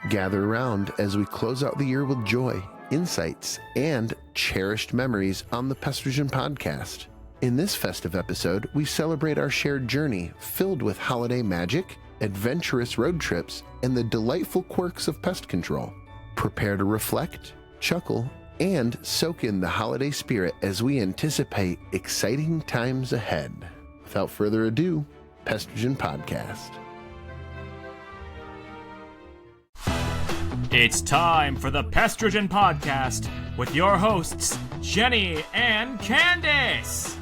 Gather around as we close out the year with joy, insights, and cherished memories on the Pestrogen podcast. In this festive episode, we celebrate our shared journey filled with holiday magic, adventurous road trips, and the delightful quirks of pest control. Prepare to reflect, chuckle, and soak in the holiday spirit as we anticipate exciting times ahead. Without further ado, Pestrogen Podcast. It's time for the Pestrogen Podcast with your hosts, Jenny and Candace.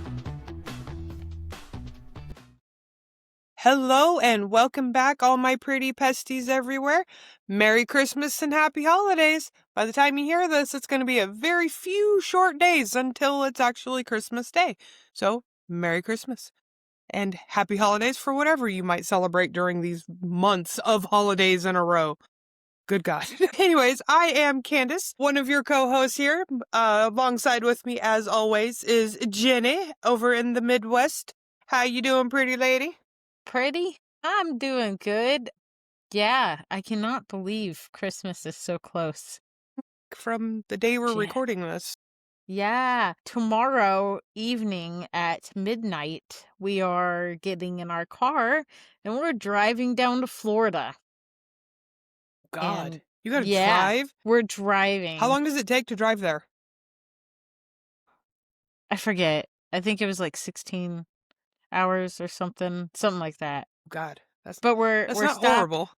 Hello and welcome back, all my pretty pesties everywhere. Merry Christmas and Happy Holidays. By the time you hear this, it's going to be a very few short days until it's actually Christmas Day. So, Merry Christmas. And Happy Holidays for whatever you might celebrate during these months of holidays in a row. Good God. Anyways, I am Candace, one of your co-hosts here. Alongside with me, as always, is Jenny over in the Midwest. How you doing, pretty lady? Pretty? I'm doing good. Yeah, I cannot believe Christmas is so close. From the day we're Yeah. recording this. Yeah, tomorrow evening at midnight, we are getting in our car and we're driving down to Florida. God. And You gotta yeah, drive? we're driving. How long does it take to drive there? I forget. I think it was like 16 hours or something like that. God. That's But we're not horrible.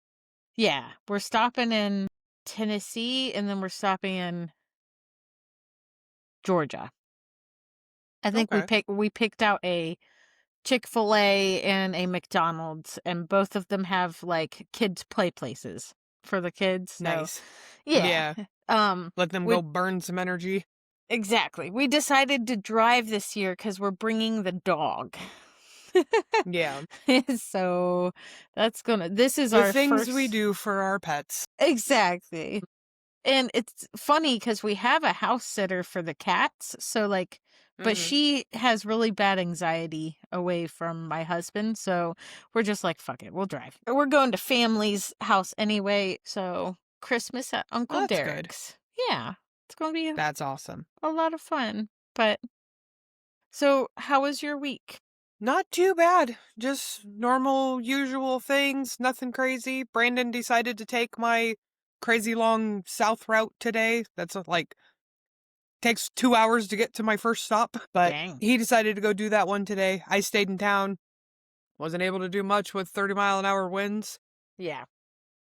Yeah, we're stopping in Tennessee and then we're stopping in Georgia. I think Okay. we picked out a Chick-fil-A and a McDonald's, and both of them have like kids play places for the kids. So, Nice. yeah. Let them we- go burn some energy. Exactly. We decided to drive this year because we're bringing the dog. Yeah. So this is The our things first... we do for our pets. Exactly. And it's funny because we have a house sitter for the cats. So like, but Mhm. she has really bad anxiety away from my husband. So we're just like, fuck it, we'll drive. We're going to family's house anyway. So Christmas at Uncle That's good. Derek's. Yeah, it's going to be That's awesome. a lot of fun. But so how was your week? Not too bad. Just normal, usual things. Nothing crazy. Brandon decided to take my crazy long south route today. That's takes 2 hours to get to my first stop. But Dang. he decided to go do that one today. I stayed in town. Wasn't able to do much with 30-mile-an-hour winds. Yeah.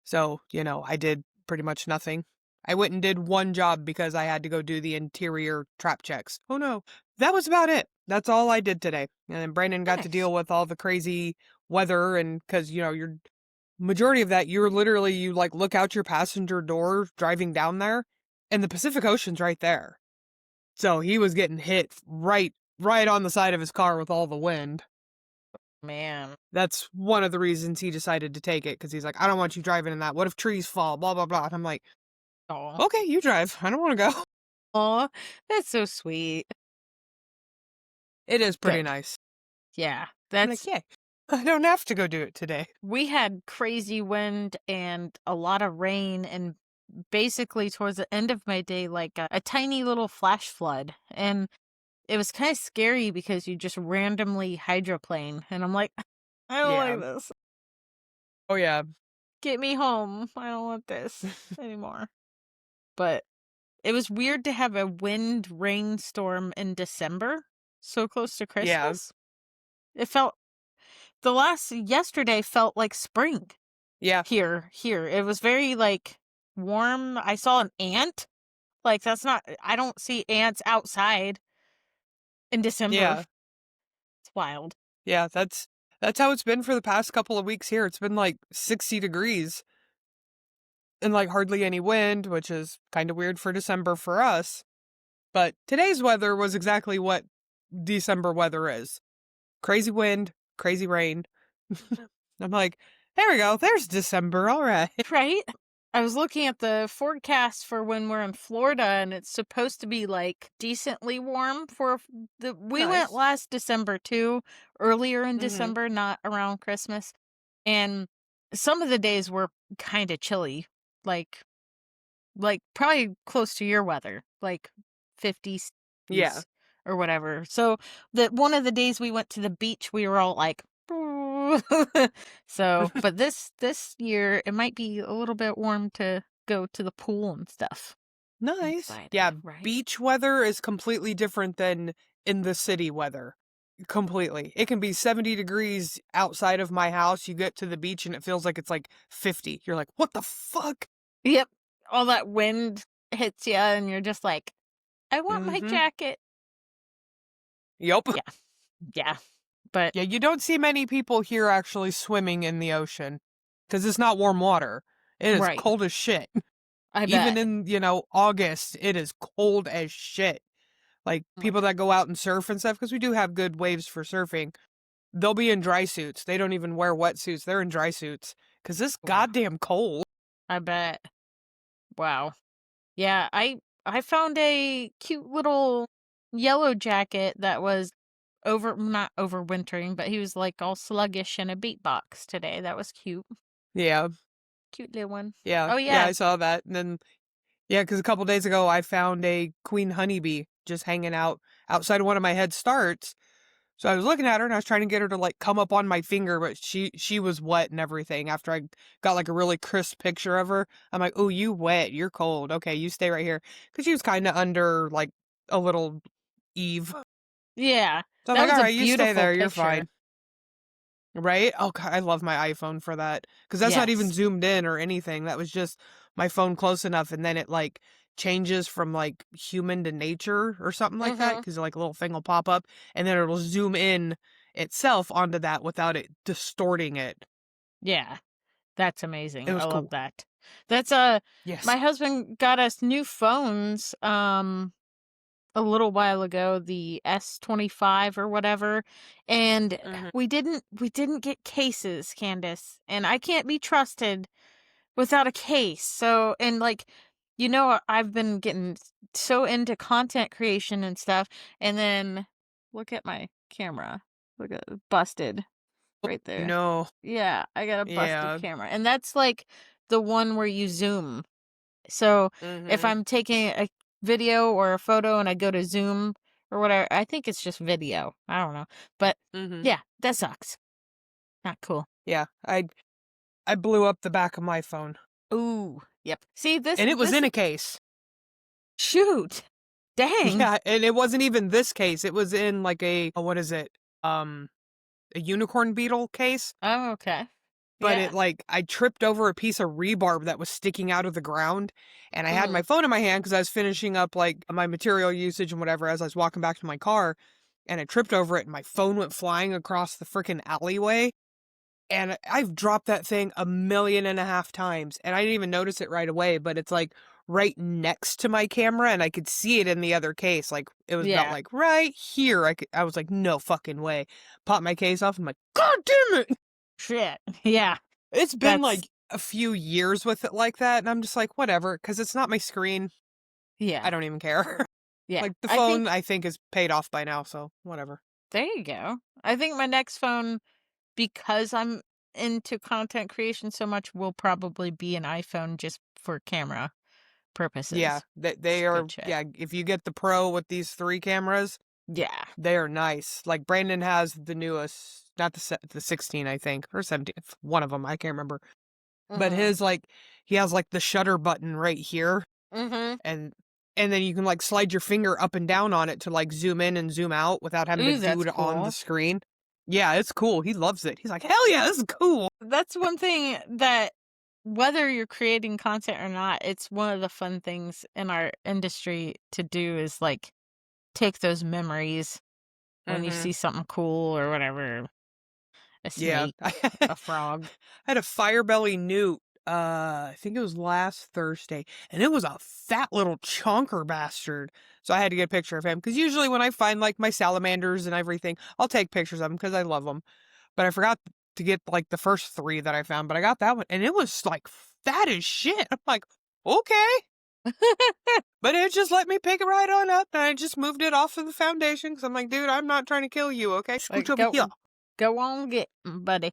So, I did pretty much nothing. I went and did one job because I had to go do the interior trap checks. Oh no. That was about it. That's all I did today. And then Brandon got to Nice. deal with all the crazy weather, and because, you're majority of that, you look out your passenger door driving down there and the Pacific Ocean's right there. So he was getting hit right on the side of his car with all the wind. Man. That's one of the reasons he decided to take it, because he's like, I don't want you driving in that. What if trees fall? Blah, blah, blah. And I'm like, Oh. okay, you drive. I don't want to go. Aw, that's so sweet. It is pretty Good. nice. Yeah. I'm That's like, yeah, I don't have to go do it today. We had crazy wind and a lot of rain, and basically towards the end of my day, like a tiny little flash flood. And it was kind of scary because you just randomly hydroplane. And I'm like, I don't Yeah. like this. Oh, yeah. Get me home. I don't want this anymore. But it was weird to have a wind rainstorm in December, so close to Christmas. Yeah. It felt, yesterday felt like spring. Yeah. Here. It was very, like, warm. I saw an ant. Like, I don't see ants outside in December. Yeah. It's wild. Yeah, that's how it's been for the past couple of weeks here. It's been like 60 degrees and like hardly any wind, which is kind of weird for December for us. But today's weather was exactly what December weather is. Crazy wind, crazy rain. I'm like, there we go. There's December. All right. Right? I was looking at the forecast for when we're in Florida, and it's supposed to be like decently warm we Nice. went last December too, earlier in Mhm. December, not around Christmas. And some of the days were kind of chilly, like probably close to your weather, like 50s Yeah. or whatever. So one of the days we went to the beach, we were all like, so, but this year it might be a little bit warm to go to the pool and stuff. Nice. Excited, Yeah, right? beach weather is completely different than in the city weather. Completely. It can be 70 degrees outside of my house. You get to the beach and it feels like it's like 50. You're like, what the fuck? Yep. All that wind hits you and you're just like, I want my Mhm. jacket. Yup. Yeah. Yeah. But Yeah, you don't see many people here actually swimming in the ocean because it's not warm water. It is right. cold as shit. I Even bet. in, August, it is cold as shit. Like people that go out and surf and stuff, because we do have good waves for surfing, they'll be in dry suits. They don't even wear wetsuits. They're in dry suits because it's Wow. goddamn cold. I bet. Wow. Yeah, I found a cute little yellow jacket that was not overwintering, but he was like all sluggish in a beat box today. That was cute. Yeah, Cute little one. yeah, Oh yeah. yeah. I saw that, and then because a couple days ago I found a queen honeybee just hanging out outside of one of my head starts. So I was looking at her and I was trying to get her to like come up on my finger, but she was wet and everything. After I got like a really crisp picture of her, I'm like, "Oh, you wet? You're cold. Okay, you stay right here." Because she was kind of under like a little eave. Yeah. So I'm That like, was "All a right, you stay beautiful there. You're picture. fine." Right? Oh, God, I love my iPhone for that because that's not even Yes. zoomed in or anything. That was just my phone close enough, and then it like changes from like human to nature or something like that because like a little thing will pop up, and then it'll zoom in itself onto that without it distorting it. Yeah. That's It amazing. I was love cool. that. That's Yes. my husband got us new phones a little while ago, the S25 or whatever, and Mhm. we didn't get cases, Candace, and I can't be trusted without a case. So, and like, I've been getting so into content creation and stuff, and then look at my camera. Look at busted right there. No. Yeah, I got a busted Yeah. camera. And that's like the one where you zoom. So if Mhm. I'm taking a video or a photo and I go to zoom or whatever, I think it's just video. I don't know. But Mhm. yeah, that sucks. Not cool. Yeah. I blew up the back of my phone, Ooh. Yep. See this and it was this in a case. shoot. Dang. Yeah, and it wasn't even this case. It was in like what is it? A unicorn beetle case. Oh, okay. But Yeah. it like I tripped over a piece of rebarb that was sticking out of the ground, and I had my Mhm. phone in my hand because I was finishing up like my material usage and whatever as I was walking back to my car, and I tripped over it and my phone went flying across the freaking alleyway. And I've dropped that thing 1.5 million times, and I didn't even notice it right away, but it's like right next to my camera, and I could see it in the other case. Like it was about Yeah. like right here. I was like, no fucking way. Pop my case off. I'm like, God damn it! Shit. Yeah. It's been That's like a few years with it like that, and I'm just like, whatever, because it's not my screen. yeah. I don't even care. Yeah. Like the I think phone, I think is paid off by now, so whatever. there you go. I think my next phone, because I'm into content creation so much, will probably be an iPhone just for camera Yeah, purposes. they It's a are. good shit. Yeah, if you get the Pro with these 3 cameras, Yeah. they are nice. Like Brandon has the newest, not the 16, I think, or 17, one of them. I can't remember. But Mhm. his like, he has like the shutter button right here, Mhm. and then you can like slide your finger up and down on it to like zoom in and zoom out without having to Ooh, do that's it on the cool. screen. Yeah, it's cool. He loves it. He's like, hell yeah, this is cool. That's one thing that, whether you're creating content or not, it's one of the fun things in our industry to do is like take those memories when you Mm-hmm. see something cool or whatever. A Yeah. snake, a frog. I had a firebelly newt, I think it was last Thursday, and it was a fat little chunker bastard. So I had to get a picture of him, because usually when I find like my salamanders and everything, I'll take pictures of them because I love them. But I forgot to get like the first 3 that I found, but I got that one, and it was like fat as shit. I'm like, okay. But it just let me pick it right on up, and I just moved it off of the foundation, because I'm like, dude, I'm not trying to kill you, okay? Scooch Like, over here. go on, get 'em, buddy.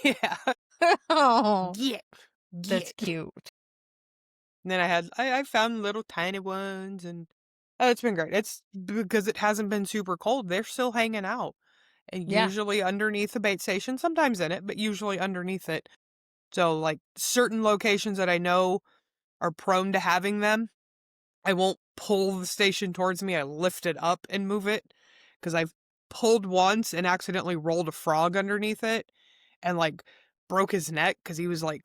Yeah. Oh, Get. that's Get. cute. And then I found little tiny ones, and oh, it's been great. It's because it hasn't been super cold. They're still hanging out, and Yeah. usually underneath the bait station, sometimes in it, but usually underneath it. So like certain locations that I know are prone to having them, I won't pull the station towards me. I lift it up and move it because I've pulled once and accidentally rolled a frog underneath it and like broke his neck because he was like,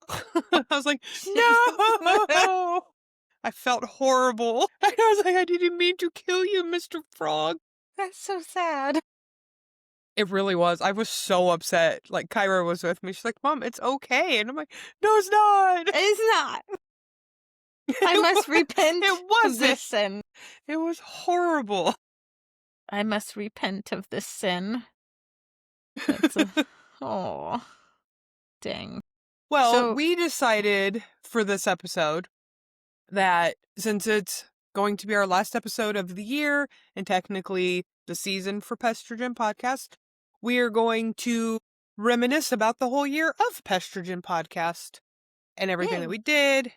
I was like, no! I felt horrible. I was like, I didn't mean to kill you, Mr. Frog. That's so sad. It really was. I was so upset. Like, Kyra was with me. She's like, Mom, it's okay. And I'm like, no, it's not. It's not. I must repent It of wasn't. this sin. It was horrible. I must repent of this sin. That's a... Oh, dang. Well, So- we decided for this episode that since it's going to be our last episode of the year and technically the season for Pestrogen Podcast, we are going to reminisce about the whole year of Pestrogen Podcast and everything Yay. that we did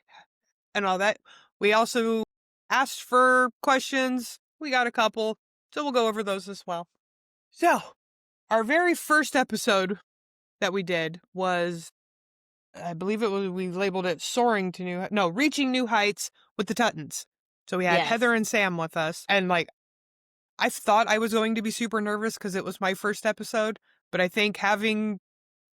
and all that. We also asked for questions. We got a couple, so we'll go over those as well. So, our very first episode that we did was, I believe it was, we labeled it Reaching New Heights with the Tuttons. So we had Yes. Heather and Sam with us. And like, I thought I was going to be super nervous because it was my first episode, but I think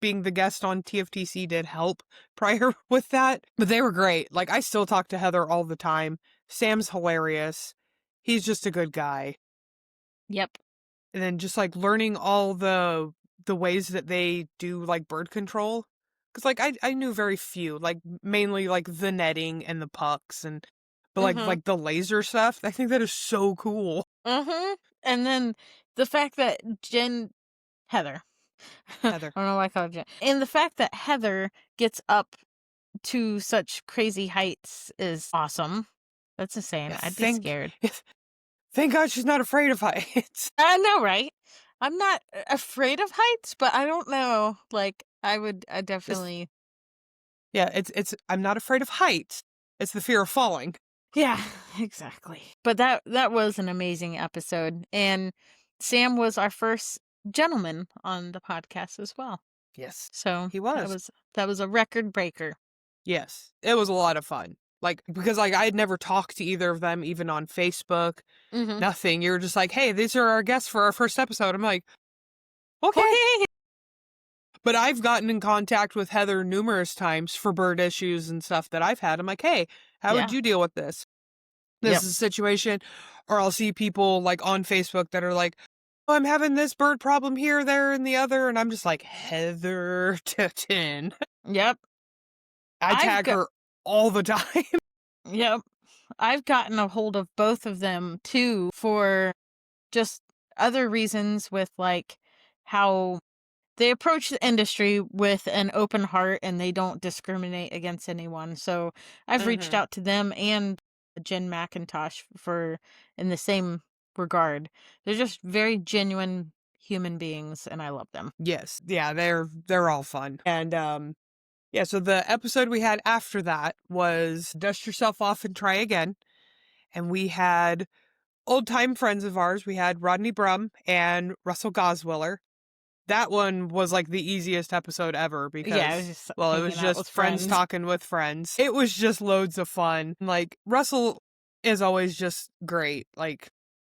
being the guest on TFTC did help prior with that. But they were great. Like, I still talk to Heather all the time. Sam's hilarious. He's just a good guy. Yep. And then just like learning all the ways that they do like bird control. Because like I knew very few, like mainly like the netting and the pucks but like the laser stuff. I think that is so cool. Mm-hmm. And then the fact that Heather. Heather. I don't know why I call her Jen. And the fact that Heather gets up to such crazy heights is awesome. That's insane. Yeah, I'd be scared. Thank God she's not afraid of heights. I know, right? I'm not afraid of heights, but I don't know. Like, I definitely. Yeah, it's I'm not afraid of heights. It's the fear of falling. Yeah, exactly. But that was an amazing episode. And Sam was our first gentleman on the podcast as well. Yes. So He was. That was a record breaker. Yes. It was a lot of fun. Like, because like I had never talked to either of them, even on Facebook. Mm-hmm. Nothing. You were just like, hey, these are our guests for our first episode. I'm like, okay. But I've gotten in contact with Heather numerous times for bird issues and stuff that I've had. I'm like, hey, how would you deal with this? This is a situation. Or I'll see people like on Facebook that are like, oh, I'm having this bird problem here, there, and the other. And I'm just like, Heather Tutton. Yep. I tag her all the time. Yep. I've gotten a hold of both of them too for just other reasons with like how they approach the industry with an open heart and they don't discriminate against anyone. So I've reached out to them and Jen McIntosh in the same regard. They're just very genuine human beings and I love them. Yes. Yeah, they're all fun. And yeah, so the episode we had after that was Dust Yourself Off and Try Again. And we had old-time friends of ours. We had Rodney Brum and Russell Goswiller. That one was like the easiest episode ever because, it was just friends talking with friends. It was just loads of fun. Like, Russell is always just great. Like,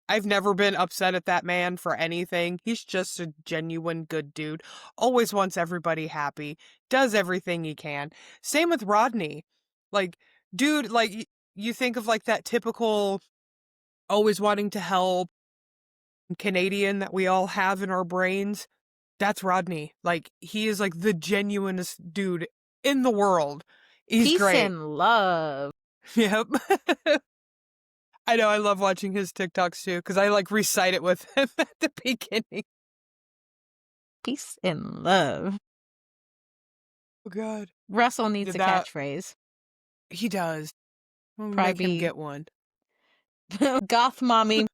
I've never been upset at that man for anything. He's just a genuine good dude. Always wants everybody happy. Does everything he can. Same with Rodney. Like, dude, like, you think of like that typical always wanting to help Canadian that we all have in our brains. That's Rodney. Like, he is like the genuinest dude in the world. He's Peace great. and love. Yep. I know, I love watching his TikToks too, because I like recite it with him at the beginning. Peace and love. Oh God. Russell needs a catchphrase. He does. We'll Probably make him get one. Goth mommy.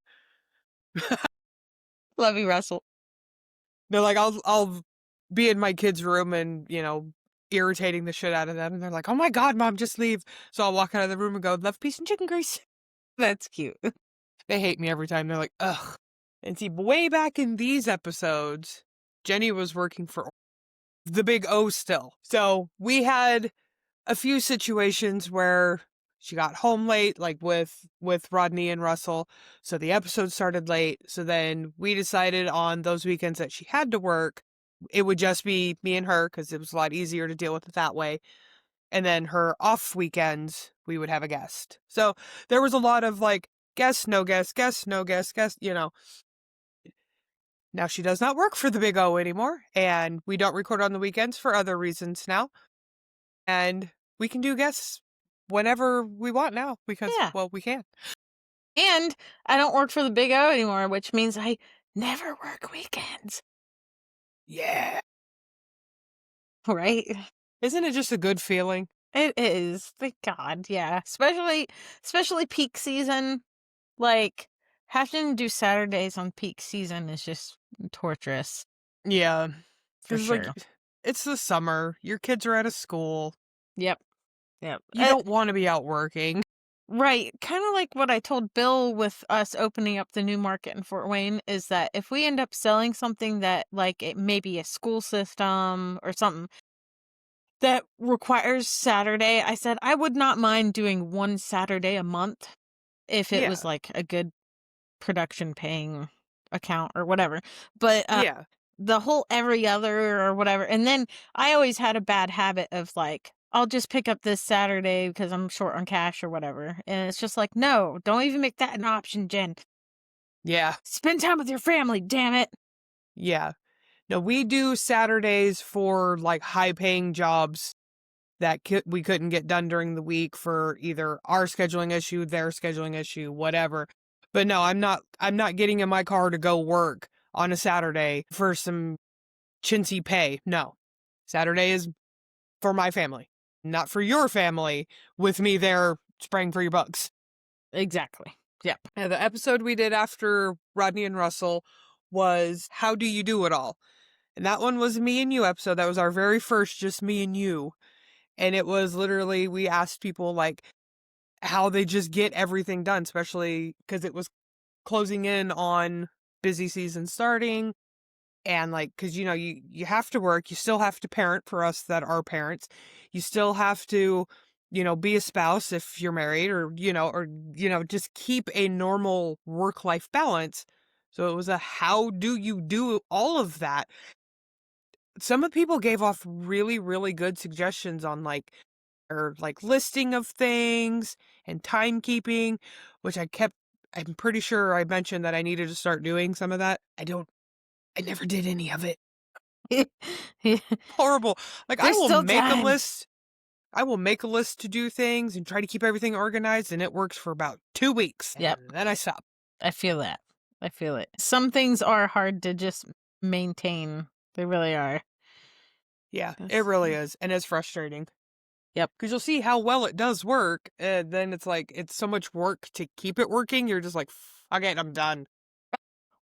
Love you, Russell. No, like I'll be in my kid's room and, irritating the shit out of them. And they're like, oh my God, Mom, just leave. So I'll walk out of the room and go, love, peace, and chicken grease. That's cute. They hate me every time. They're like, ugh. And see, way back in these episodes, Jenny was working for the Big O still. So we had a few situations where she got home late, like with Rodney and Russell. So the episode started late. So then we decided on those weekends that she had to work, it would just be me and her because it was a lot easier to deal with it that way. And then her off weekends, we would have a guest. So there was a lot of like guest, no guest, guest, no guest, guest, Now she does not work for the Big O anymore, and we don't record on the weekends for other reasons now. And we can do guests whenever we want now because, Yeah. well, we can. And I don't work for the Big O anymore, which means I never work weekends. Yeah. Right? Isn't it just a good feeling? It is. Thank God. Yeah. Especially peak season. Like, having to do Saturdays on peak season is just torturous. Yeah. For 'Cause, sure. like, it's the summer. Your kids are out of school. Yep. You don't want to be out working. Right. Kind of like what I told Bill with us opening up the new market in Fort Wayne is that if we end up selling something that, like, it may be a school system or something that requires Saturday, I said I would not mind doing one Saturday a month if it was Yeah. like a good production paying account or whatever. But Yeah. the whole every other or whatever. And then I always had a bad habit of like, I'll just pick up this Saturday because I'm short on cash or whatever. And it's just like, no, don't even make that an option, Jen. Yeah. Spend time with your family, damn it. Yeah. No, we do Saturdays for like high-paying jobs that we couldn't get done during the week for either our scheduling issue, their scheduling issue, whatever. But no, I'm not getting in my car to go work on a Saturday for some chintzy pay. No. Saturday is for my family, not for your family with me there spraying for your bugs. Exactly. Yep. Now, the episode we did after Rodney and Russell was How Do You Do It All? And that one was me and you episode. That was our very first, just me and you. And it was literally, we asked people like how they just get everything done, especially because it was closing in on busy season starting. And like, because, you have to work, you still have to parent for us that are parents. You still have to, be a spouse if you're married or just keep a normal work-life balance. So it was a how do you do all of that? Some of the people gave off really, really good suggestions on listing of things and timekeeping, which I'm pretty sure I mentioned that I needed to start doing some of that. I never did any of it. Horrible. Like, There's I will still make time. a list. I will make a list to do things and try to keep everything organized, and it works for about 2 weeks. Yep. And then I stop. I feel that. I feel it. Some things are hard to just maintain. They really are. Yeah, Yes. it really is. And it's frustrating. Yep. Because you'll see how well it does work, and then it's like, it's so much work to keep it working. You're just like, fuck it, I'm done.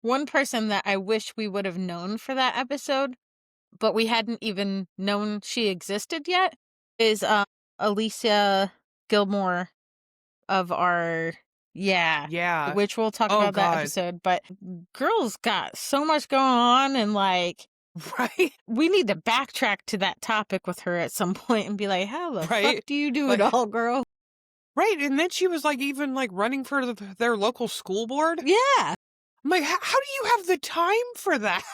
One person that I wish we would have known for that episode, but we hadn't even known she existed yet, is Alicia Gilmore of our Yeah. which we'll talk Oh, about that God. episode. But girl's got so much going on, and like Right? we need to backtrack to that topic with her at some point and be like, how the Right. fuck do you do Like- it all, girl? Right. And then she was like, even like running for their local school board. Yeah. I'm like, how do you have the time for that?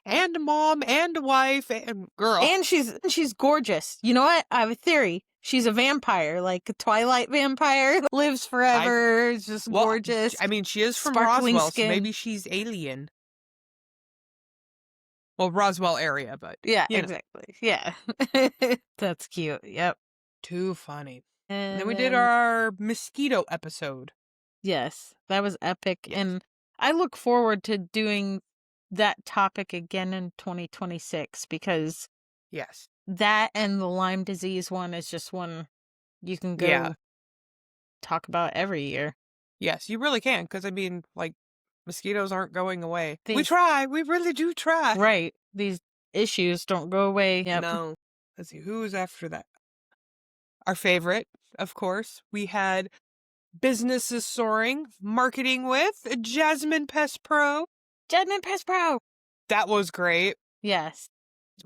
And mom and wife and girl. And she's gorgeous. You know what? I have a theory. She's a vampire, like a Twilight vampire. Lives forever. Is just Well, gorgeous. I mean, she is from Sparkling Roswell, skin. so maybe she's alien. Well, Roswell area, but Yeah, you know. exactly. Yeah. That's cute. Yep. Too funny. And And then we did our mosquito episode. Yes, that was epic. Yes. And I look forward to doing that topic again in 2026 because Yes. that and the Lyme disease one is just one you can go Yeah. talk about every year. Yes, you really can, because I mean, like, mosquitoes aren't going away. We These- try. We really do try. Right. These issues don't go away. Yep. No. Let's see, who was after that? Our favorite, of course. We had Business is Soaring, Marketing with Jasmine Pest Pro. Jasmine Pest Pro. That was great. Yes.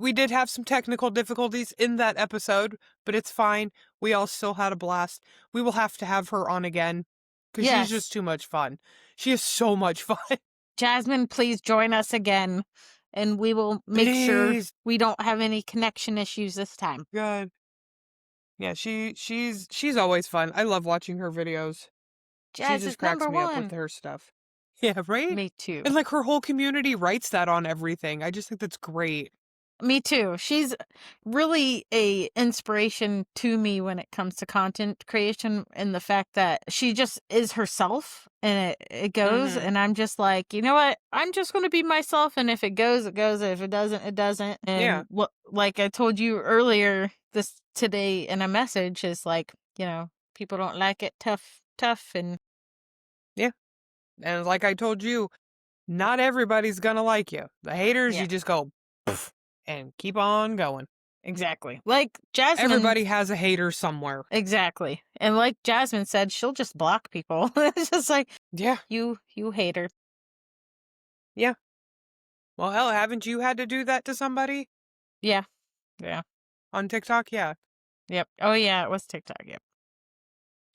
We did have some technical difficulties in that episode, but it's fine. We all still had a blast. We will have to have her on again because Yes. she's just too much fun. She is so much fun. Jasmine, please join us again, and we will make sure Please. we don't have any connection issues this time. God. Yeah, she's always fun. I love watching her videos. Jazz She is just cracks number me up one. with her stuff. Yeah, right? Me too. And like her whole community writes that on everything. I just think that's great. Me too. She's really a inspiration to me when it comes to content creation, and the fact that she just is herself and it goes. Mhm. And I'm just like, you know what? I'm just going to be myself. And if it goes, it goes. If it doesn't, it doesn't. And Yeah. what, like I told you earlier this today in a message, is like, people don't like it. Tough. And And like I told you, not everybody's gonna like you. The haters, Yeah. you just go pff, and keep on going. exactly. Like Jasmine. Everybody has a hater somewhere. Exactly. And like Jasmine said, she'll just block people. It's just like, Yeah. you hater. Well, hell, haven't you had to do that to somebody Yeah. on TikTok? Yeah. Yep. Oh yeah, it was TikTok. Yep.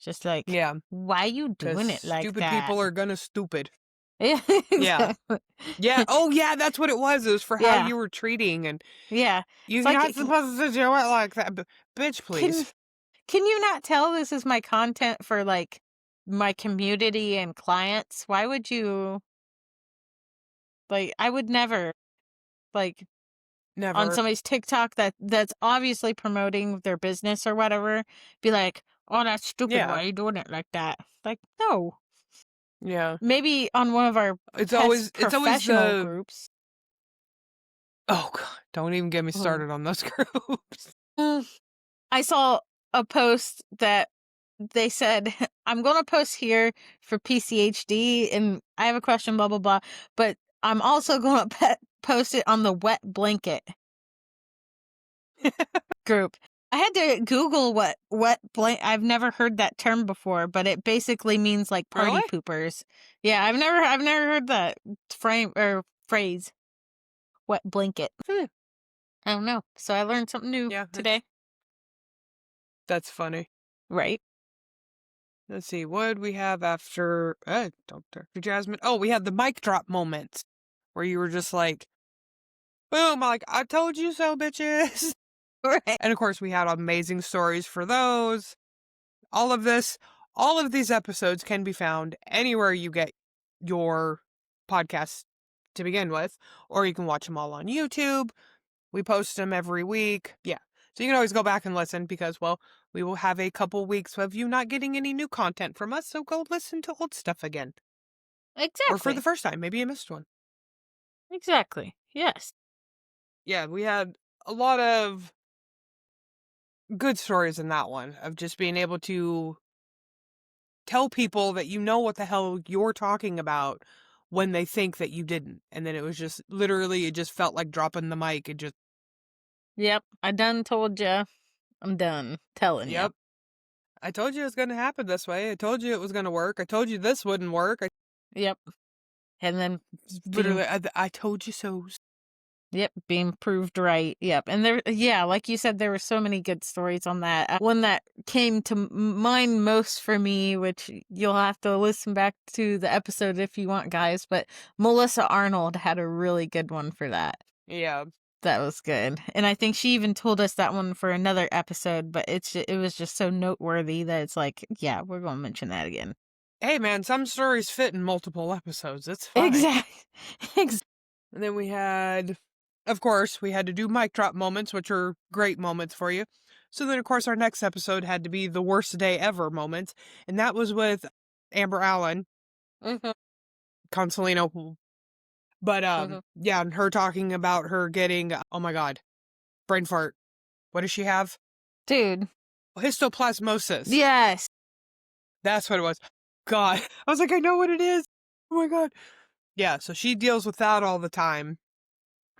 Just like, Yeah. why you Because doing it like stupid that? people are gonna stupid. Yeah. Yeah. Exactly. Yeah. Oh, yeah. That's what it was. It was for how Yeah. you were treating, and Yeah. you're like, not supposed to do it like that. Bitch, please. Can you not tell this is my content for like my community and clients? Why would you? Like, I would never, like, Never. on somebody's TikTok that's obviously promoting their business or whatever, be like, oh, that's stupid. Yeah. Why are you doing it like that? Like, no. Yeah. Maybe on one of our It's pest always professional the groups. Oh God! Don't even get me Mhm. started on those groups. I saw a post that they said, I'm going to post here for PCHD, and I have a question, blah, blah, blah, but I'm also going to post it on the wet blanket group. I had to Google what wet blanket. I've never heard that term before, but it basically means like party Really? poopers. Yeah, I've never heard that phrase. Wet blanket. I don't know. So I learned something new today. That's funny. Right. Let's see. What did we have after Dr. Jasmine? Oh, we had the mic drop moments where you were just like, boom, like, I told you so, bitches. Right. And of course, we had amazing stories for those. All of these episodes can be found anywhere you get your podcasts to begin with, or you can watch them all on YouTube. We post them every week. Yeah. So you can always go back and listen because, well, we will have a couple weeks of you not getting any new content from us. So go listen to old stuff again. Exactly. Or for the first time. Maybe you missed one. Exactly. Yes. Yeah, we had a lot of good stories in that one of just being able to tell people that you know what the hell you're talking about when they think that you didn't. And then it was just literally, it just felt like dropping the mic. It just, Yep. I done told ya. I'm done telling yep. I told you it was going to happen this way. I told you it was going to work. I told you this wouldn't work. Yep. And then Literally, I told you so. Yep, being proved right. Yep. And like you said, there were so many good stories on that. One that came to mind most for me, which you'll have to listen back to the episode if you want, guys, but Melissa Arnold had a really good one for that. Yeah. That was good. And I think she even told us that one for another episode, but it was just so noteworthy that it's like, yeah, we're going to mention that again. Hey, man, some stories fit in multiple episodes. It's fine. Exactly. And then we had, of course, we had to do mic drop moments, which are great moments for you. So then, of course, our next episode had to be the worst day ever moments. And that was with Amber Allen. Mm-hmm. Consolino. But, yeah, and her talking about her getting, oh my God, brain fart. What does she have? Dude. Histoplasmosis. Yes. That's what it was. God. I was like, I know what it is. Oh my God. Yeah, so she deals with that all the time.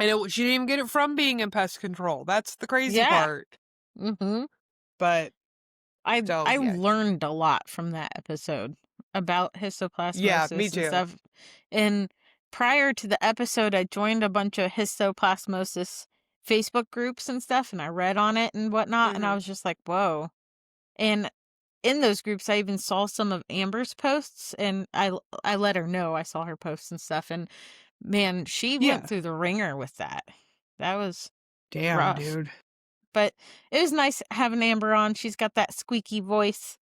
She didn't even get it from being in pest control. That's the crazy Yeah. part. Mm-hmm. But I yeah. learned a lot from that episode about Yeah, me histoplasmosis and too. stuff. And prior to the episode, I joined a bunch of histoplasmosis Facebook groups and stuff, and I read on it and whatnot, and I was just like, whoa. And in those groups, I even saw some of Amber's posts, and I let her know I saw her posts and stuff, and man, she went Yeah. through the ringer with that. That was Damn, rough. dude. But it was nice having Amber on. She's got that squeaky voice.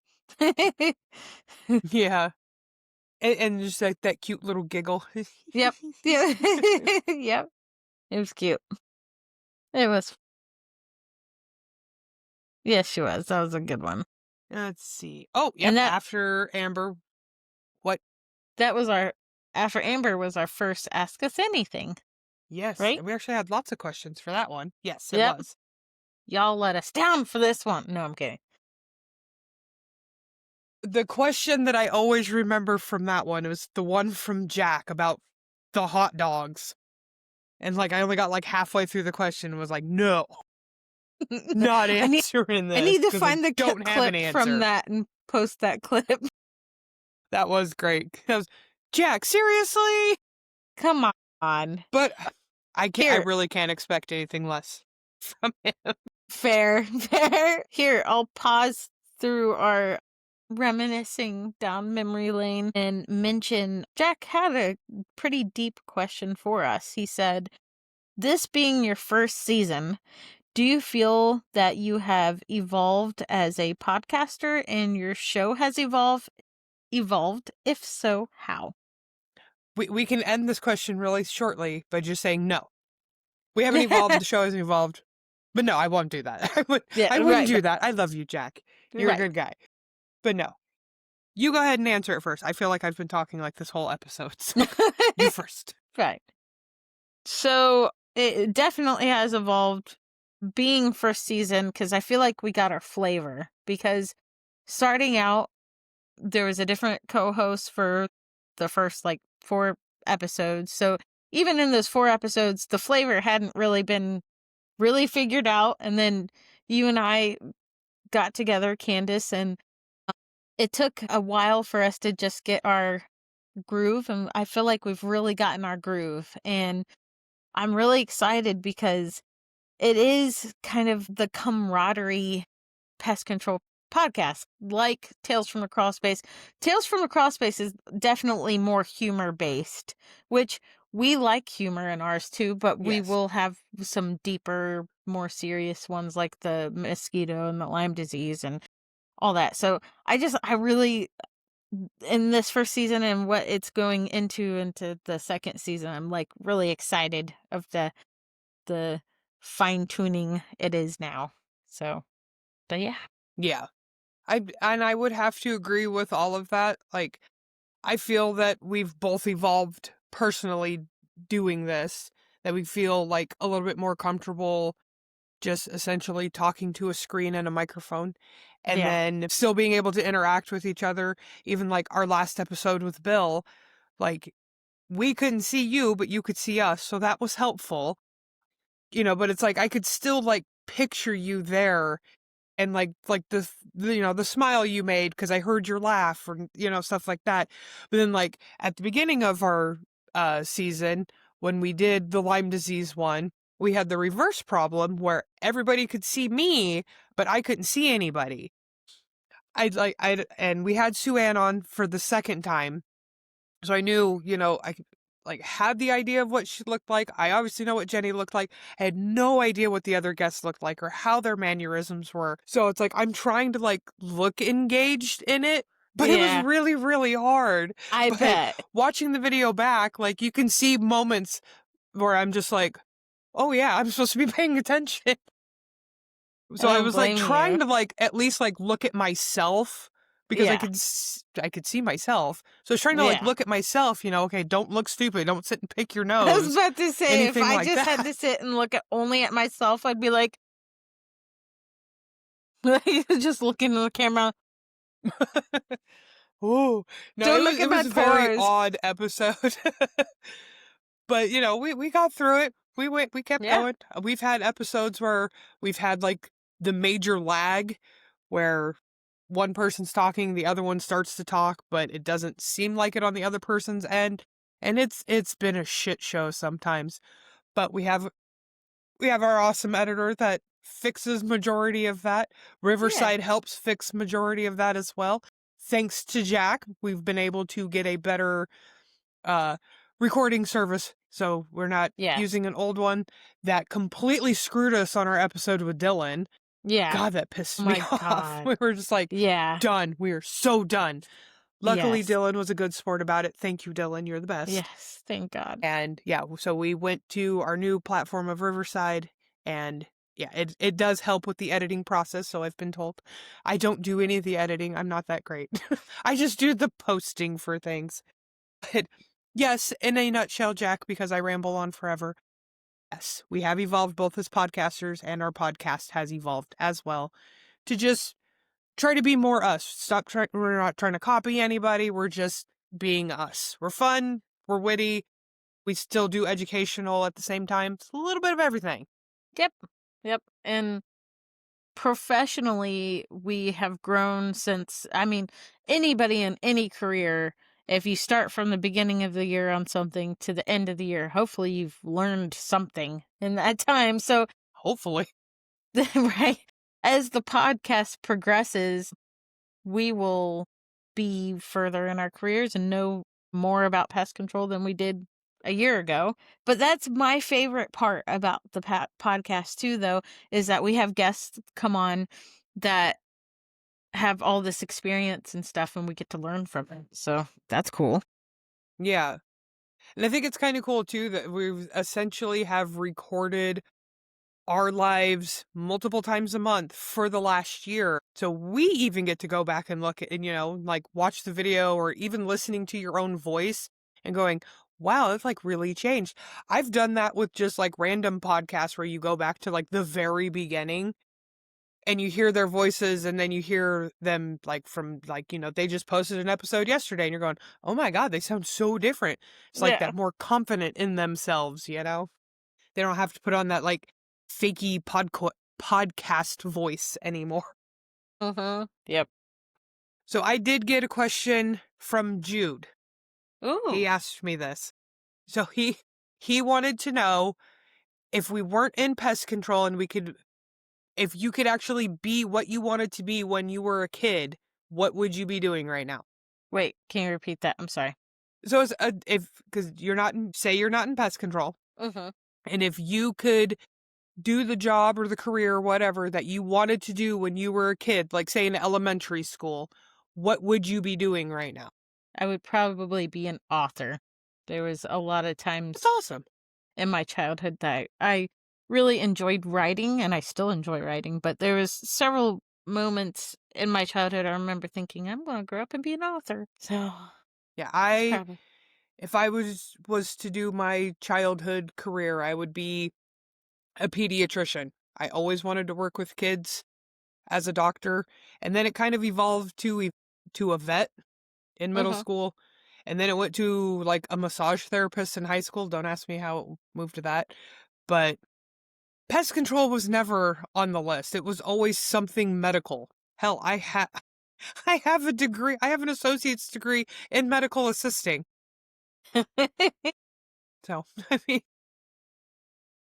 Yeah. And just like that cute little giggle. Yep. Yeah. Yep. It was cute. It was. Yes, she was. That was a good one. Let's see. Oh, yeah. And that After Amber, what? that was after Amber was our first Ask Us Anything. Yes. Right? And we actually had lots of questions for that one. Yes, it Yep. was. Y'all let us down for this one. No, I'm kidding. The question that I always remember from that one was the one from Jack about the hot dogs. And like I only got like halfway through the question and was like, no, not answering this. I need to 'cause find the don't have an clip answer from that and post that clip. That was great. That was, Jack, seriously? Come on. But I Here. really can't expect anything less from him. Fair. Here, I'll pause through our reminiscing down memory lane and mention Jack had a pretty deep question for us. He said, this being your first season, do you feel that you have evolved as a podcaster and your show has evolved? If so, how? We can end this question really shortly by just saying no. We haven't evolved. The show hasn't evolved. But no, I won't do that. I wouldn't do that. I love you, Jack. You're a good guy. But no. You go ahead and answer it first. I feel like I've been talking like this whole episode. So you first. Right. So it definitely has evolved being first season because I feel like we got our flavor. Because starting out, there was a different co-host for the first 4 episodes. So even in those 4 episodes, the flavor hadn't really been figured out. And then you and I got together, Candace, and it took a while for us to just get our groove. And I feel like we've really gotten our groove. And I'm really excited because it is kind of the camaraderie pest control podcast, like Tales from the Crawl Space. Tales from the Crawl Space is definitely more humor based, which we like humor in ours too, but we will have some deeper, more serious ones like the mosquito and the Lyme disease and all that. So I really, in this first season and what it's going into the second season, I'm really excited of the fine tuning it is now. So, but yeah. Yeah. I would have to agree with all of that. I feel that we've both evolved personally doing this, that we feel a little bit more comfortable just essentially talking to a screen and a microphone and then still being able to interact with each other. Even our last episode with Bill, we couldn't see you, but you could see us. So that was helpful, but it's I could still picture you there. And the smile you made because I heard your laugh or, stuff like that. But then at the beginning of our season, when we did the Lyme disease one, we had the reverse problem where everybody could see me, but I couldn't see anybody. And we had Sue Ann on for the second time. So I knew, I could had the idea of what she looked like. I obviously know what Jenny looked like. I had no idea what the other guests looked like or how their mannerisms were. So it's I'm trying to look engaged in it, but it was really, really hard. I bet. Watching the video back, you can see moments where I'm just oh yeah, I'm supposed to be paying attention. So I was trying to at least look at myself. Because I could see myself. So I was trying to look at myself, okay, don't look stupid. Don't sit and pick your nose. I was about to say, if I just had to sit and look only at myself, I'd be just looking at the camera. Oh, no, it was a very odd episode. But, we got through it. we kept Yeah. going. We've had episodes where we've had like the major lag where one person's talking, the other one starts to talk, but it doesn't seem like it on the other person's end. And it's been a shit show sometimes. But we have our awesome editor that fixes majority of that. Riverside helps fix majority of that as well. Thanks to Jack, we've been able to get a better uh recording service, so we're not Yes. using an old one that completely screwed us on our episode with Dylan. Yeah. God, that pissed Oh me my off. God. We were just like, Yeah. done. We are so done. Luckily, Yes. Dylan was a good sport about it. Thank you, Dylan. You're the best. Yes. Thank God. And yeah, so we went to our new platform of Riverside, and yeah, it does help with the editing process, so I've been told. I don't do any of the editing. I'm not that great. I just do the posting for things. But yes, in a nutshell, Jack, because I ramble on forever. Yes, we have evolved both as podcasters, and our podcast has evolved as well to just try to be more us. We're not trying to copy anybody. We're just being us. We're fun. We're witty. We still do educational at the same time. It's a little bit of everything. Yep. Yep. And professionally, we have grown since, I mean, anybody in any career, if you start from the beginning of the year on something to the end of the year, hopefully you've learned something in that time. So, Hopefully. right, as the podcast progresses, we will be further in our careers and know more about pest control than we did a year ago. But that's my favorite part about the podcast too, though, is that we have guests come on that have all this experience and stuff, and we get to learn from it. So that's cool. Yeah. And I think it's kind of cool too that we essentially have recorded our lives multiple times a month for the last year. So we even get to go back and look at, and, like watch the video or even listening to your own voice and going, wow, that's like really changed. I've done that with just like random podcasts where you go back to like the very beginning and you hear their voices, and then you hear them like from like, they just posted an episode yesterday and you're going, oh my God, they sound so different. It's like that more confident in themselves, They don't have to put on that like fakey podcast voice anymore. Yep. So I did get a question from Jude. Ooh. He asked me this. So he wanted to know if we weren't in pest control and if you could actually be what you wanted to be when you were a kid, what would you be doing right now? Wait, can you repeat that? I'm sorry. So it's because you're not in pest control, and if you could do the job or the career or whatever that you wanted to do when you were a kid, like say in elementary school, what would you be doing right now? I would probably be an author. There was a lot of times It's awesome. in my childhood that I really enjoyed writing, and I still enjoy writing, but there was several moments in my childhood I remember thinking, I'm going to grow up and be an author. So, yeah, if I was to do my childhood career, I would be a pediatrician. I always wanted to work with kids as a doctor, and then it kind of evolved to a vet in middle school, and then it went to like a massage therapist in high school. Don't ask me how it moved to that, but pest control was never on the list. It was always something medical. Hell, I have a degree. I have an associate's degree in medical assisting. So, I mean,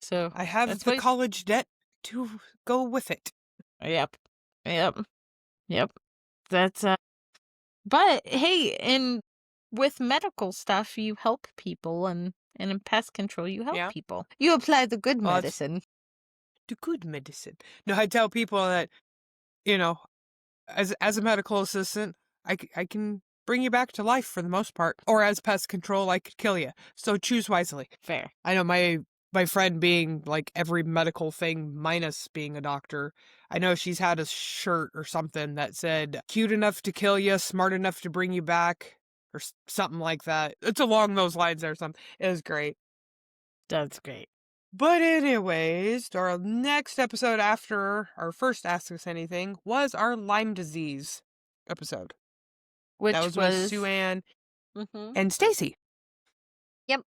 so I have that's the what- college debt to go with it. Yep. That's but hey, with medical stuff, you help people, and in pest control, you help people. You apply the good medicine. The good medicine. No, I tell people that, as a medical assistant, I can bring you back to life for the most part. Or as pest control, I could kill you. So choose wisely. Fair. I know my friend being like every medical thing minus being a doctor. I know she's had a shirt or something that said, cute enough to kill you, smart enough to bring you back, or something like that. It's along those lines or something. It was great. That's great. But anyways, our next episode after our first Ask Us Anything was our Lyme disease episode. Which that was with Sue Ann and Stacy. Yep.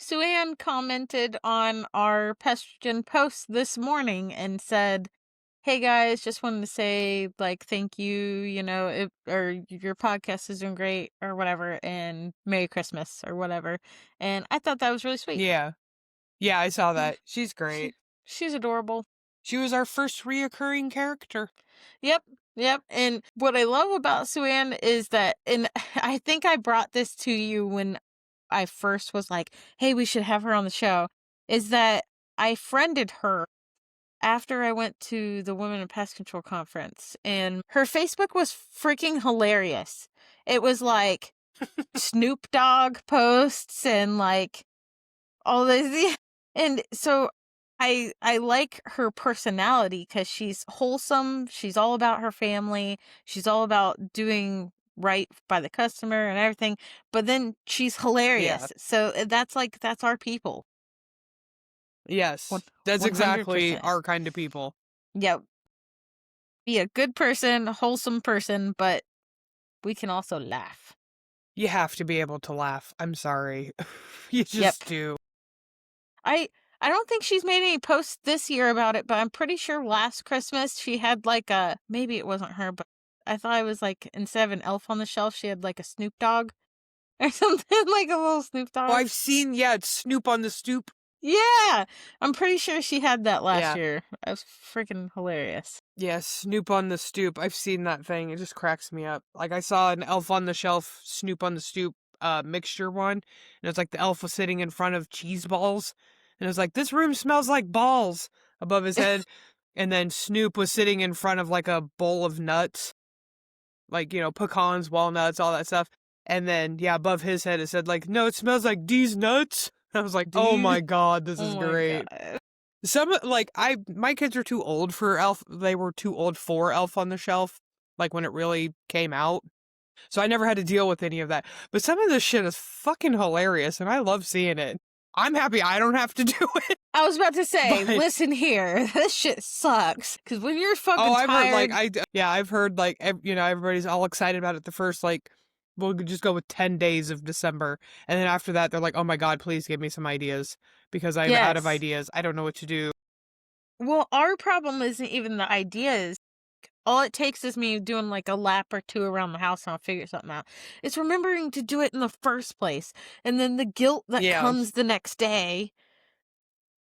Sue Ann commented on our Pestrogen post this morning and said, "Hey guys, just wanted to say like thank you, or your podcast is doing great or whatever, and Merry Christmas or whatever." And I thought that was really sweet. Yeah. Yeah, I saw that. She's great. She's adorable. She was our first reoccurring character. Yep. And what I love about Sue Ann is that, and I think I brought this to you when I first was like, hey, we should have her on the show, is that I friended her after I went to the Women in Pest Control conference, and her Facebook was freaking hilarious. It was like Snoop Dogg posts and like all this, and so I like her personality because she's wholesome. She's all about her family. She's all about doing right by the customer and everything. But then she's hilarious. Yeah. So that's our people. Yes. That's exactly 100%. our kind of people. Yep. Be a good person, a wholesome person, but we can also laugh. You have to be able to laugh. I'm sorry. You just do. I don't think she's made any posts this year about it, but I'm pretty sure last Christmas she had like maybe it wasn't her, but I thought it was like instead of an elf on the shelf, she had like a Snoop Dogg or something, like a little Snoop Dogg. Oh, I've seen, it's Snoop on the Stoop. Yeah, I'm pretty sure she had that last Yeah. year. That was freaking hilarious. Yeah, Snoop on the Stoop. I've seen that thing. It just cracks me up. Like, I saw an Elf on the Shelf, Snoop on the Stoop mixture one, and it was like the elf was sitting in front of cheese balls, and it was like, this room smells like balls above his head, and then Snoop was sitting in front of like a bowl of nuts, like, pecans, walnuts, all that stuff, and then, above his head it said like, no, it smells like these nuts. I was like, oh my god, this is great. God. Some, like, my kids are too old for Elf. They were too old for Elf on the Shelf, like, when it really came out. So I never had to deal with any of that. But some of this shit is fucking hilarious, and I love seeing it. I'm happy I don't have to do it. I was about to say, But- listen here, this shit sucks. Because when you're fucking I've tired... heard, I've heard, like, everybody's all excited about it the first, like, we'll just go with 10 days of December. And then after that, they're like, oh my god, please give me some ideas. Because I'm out of Yes. ideas. I don't know what to do. Well, our problem isn't even the ideas. All it takes is me doing like a lap or two around the house and I'll figure something out. It's remembering to do it in the first place. And then the guilt that comes the next day.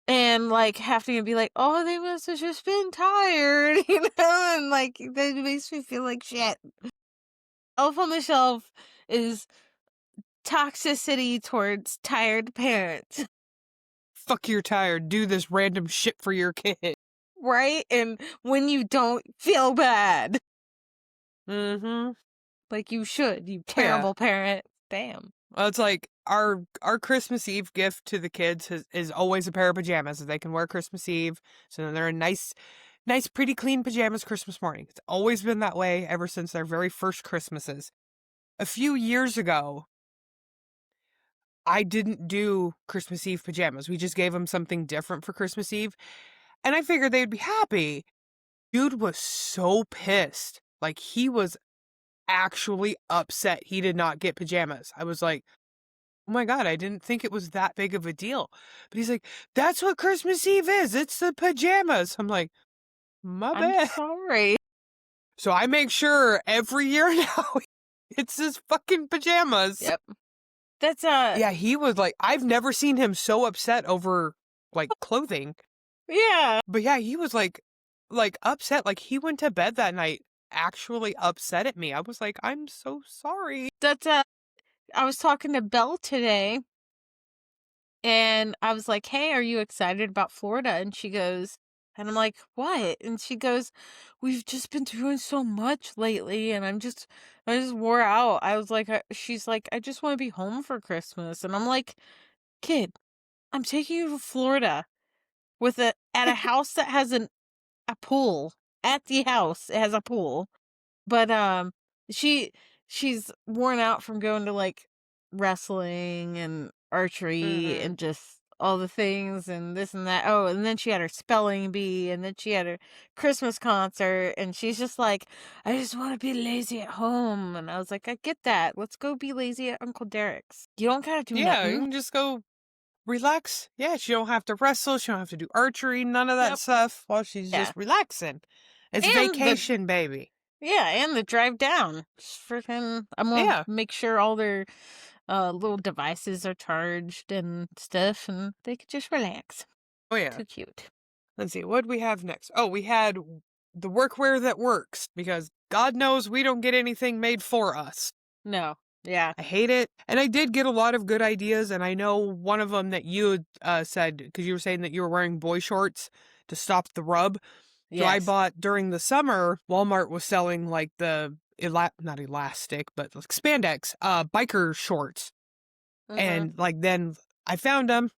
And like having to be like, oh, they must have just been tired, and like that makes me feel like shit. Elf on the Shelf is toxicity towards tired parents. Fuck, you're tired. Do this random shit for your kid. Right? And when you don't, feel bad. Mm-hmm. Like you should, you terrible parent. Damn. Well, it's like our Christmas Eve gift to the kids is always a pair of pajamas that they can wear Christmas Eve. So then they're in nice, pretty clean pajamas Christmas morning. It's always been that way ever since their very first Christmases. A few years ago, I didn't do Christmas Eve pajamas. We just gave them something different for Christmas Eve. And I figured they'd be happy. Dude was so pissed. Like, he was actually upset he did not get pajamas. I was like, oh my god, I didn't think it was that big of a deal. But he's like, that's what Christmas Eve is. It's the pajamas. I'm like, my I'm bad. sorry. So I make sure every year now it's his fucking pajamas. Yep. That's Yeah, he was like, I've never seen him so upset over like clothing. Yeah. But yeah, he was like upset. Like, he went to bed that night actually upset at me. I was like, I'm so sorry. That's I was talking to Belle today and I was like, hey, are you excited about Florida? And she goes, and I'm like, what? And she goes, we've just been doing so much lately and I just wore out. I was like, she's like, I just want to be home for Christmas. And I'm like, kid, I'm taking you to Florida at a house that has a pool. At the house, it has a pool. But she's worn out from going to like wrestling and archery and just all the things and this and that. Oh, and then she had her spelling bee and then she had her Christmas concert and she's just like, I just want to be lazy at home. And I was like, I get that. Let's go be lazy at Uncle Derek's. You don't gotta do You nothing. can just go relax. Yeah, she don't have to wrestle. She don't have to do archery. None of that Yep. stuff while she's Yeah. just relaxing. It's And the- vacation, baby. Yeah, and the drive down. Freaking, I'm gonna Yeah. make sure all their little devices are charged and stuff, and they could just relax. Oh, yeah. Too cute. Let's see. What do we have next? Oh, we had the workwear that works because God knows we don't get anything made for us. No. Yeah. I hate it. And I did get a lot of good ideas. And I know one of them that you said, because you were saying that you were wearing boy shorts to stop the rub. So I Yes. bought during the summer, Walmart was selling like the, not elastic, but like spandex, biker shorts. Mhm. And like then I found them,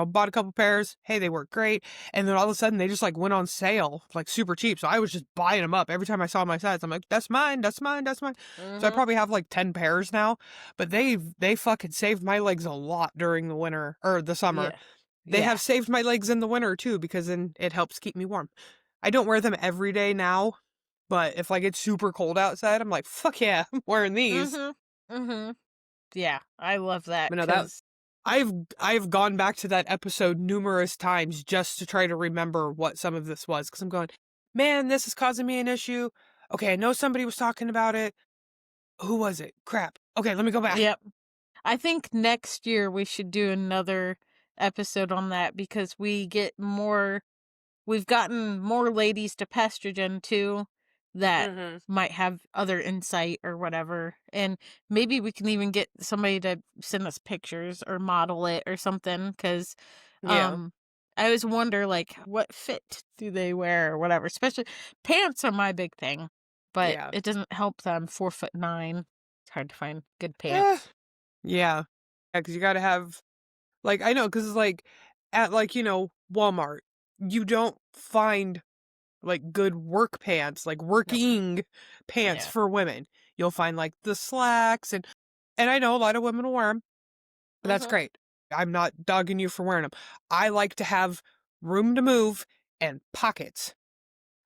bought a couple pairs. Hey, they work great. And then all of a sudden they just like went on sale, like super cheap. So I was just buying them up every time I saw my size. I'm like, that's mine, that's mine, that's mine. So I Mhm. probably have like 10 pairs now. But they fucking saved my legs a lot during the winter or the summer. Yeah. They Yeah. have saved my legs in the winter too, because then it helps keep me warm. I don't wear them every day now, but if like it's super cold outside, I'm like, fuck yeah, I'm wearing these. Mhm. Mhm. Yeah, I love that But no, that because I've gone back to that episode numerous times just to try to remember what some of this was, because I'm going, man, this is causing me an issue. Okay, I know somebody was talking about it. Who was it? Crap. Okay, let me go back. Yep. I think next year we should do another episode on that because we've gotten more ladies to Pestrogen too that Mhm. might have other insight or whatever. And maybe we can even get somebody to send us pictures or model it or something because Yeah. I always wonder like what fit do they wear or whatever. Especially pants are my big thing, but Yeah. it doesn't help that I'm 4'9". It's hard to find good Eh, pants. yeah. Because you got to have, like, I know, because like at like, Walmart, you don't find like good work pants, like working pants Yeah. for women. You'll find like the slacks and I know a lot of women will wear them, but that's Mhm. great. I'm not dogging you for wearing them. I like to have room to move and pockets.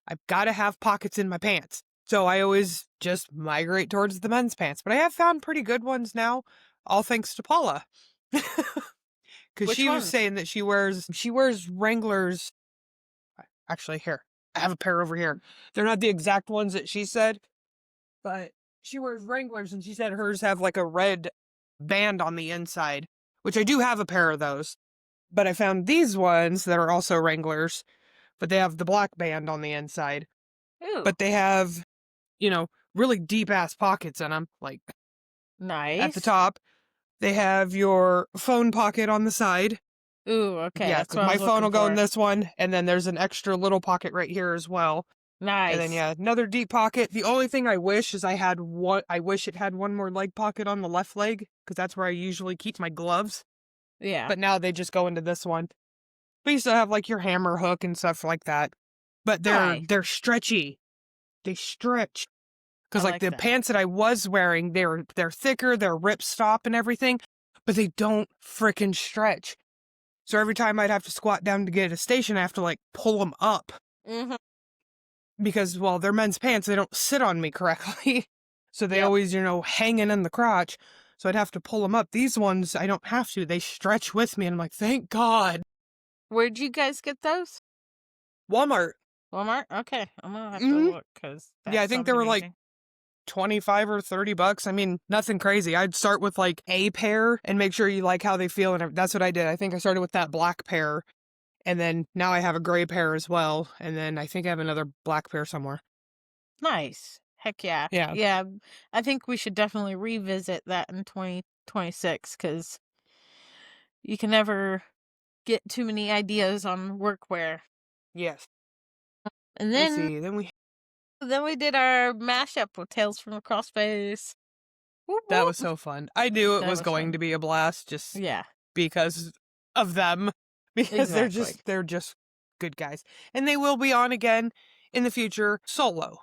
I've got to have pockets in my pants. So I always just migrate towards the men's pants, but I have found pretty good ones now, all thanks to Paula. Because Which she was ones? saying that she wears Wranglers. Actually, here, I have a pair over here. They're not the exact ones that she said, but she wears Wranglers, and she said hers have like a red band on the inside, which I do have a pair of those. But I found these ones that are also Wranglers, but they have the black band on the inside. Ooh, But they have, really deep ass pockets in them, like nice. at the top. They have your phone pocket on the side. Ooh, okay, Yeah, that's because what I my was phone will looking go in for. this one, and then there's an extra little pocket right here as well. Nice. And then yeah, another deep pocket. The only thing I wish is I wish it had one more leg pocket on the left leg, because that's where I usually keep my gloves. Yeah. But now they just go into this one. But you still have like your hammer hook and stuff like that. But Nice. they're stretchy. They stretch. Because I like like the that. pants that I was wearing, they're thicker, they're rip stop and everything, but they don't frickin' stretch. So every time I'd have to squat down to get a station, I have to like pull them up. Mhm. Because, well, they're men's pants, they don't sit on me correctly. So they Yep. always, hanging in the crotch. So I'd have to pull them up. These ones, I don't have to. They stretch with me. And I'm like, thank God. Where'd you guys get those? Walmart. Walmart? Okay, I'm gonna have to Mhm. look because Yeah, I think they were like 25 or 30 bucks. I mean, nothing crazy. I'd start with like a pair and make sure you like how they feel. And that's what I did. I think I started with that black pair. And then now I have a gray pair as well. And then I think I have another black pair somewhere. nice. Heck yeah. Yeah. Yeah, I think we should definitely revisit that in 2026 because you can never get too many ideas on workwear. Yes. And Let's then see. then we did our mashup with Tales from Across Space. Whoop, That whoop. was so fun. I knew it That was was going fun. to be a blast just Yeah, because of them. Because exactly. they're just good guys. And they will be on again in the future solo.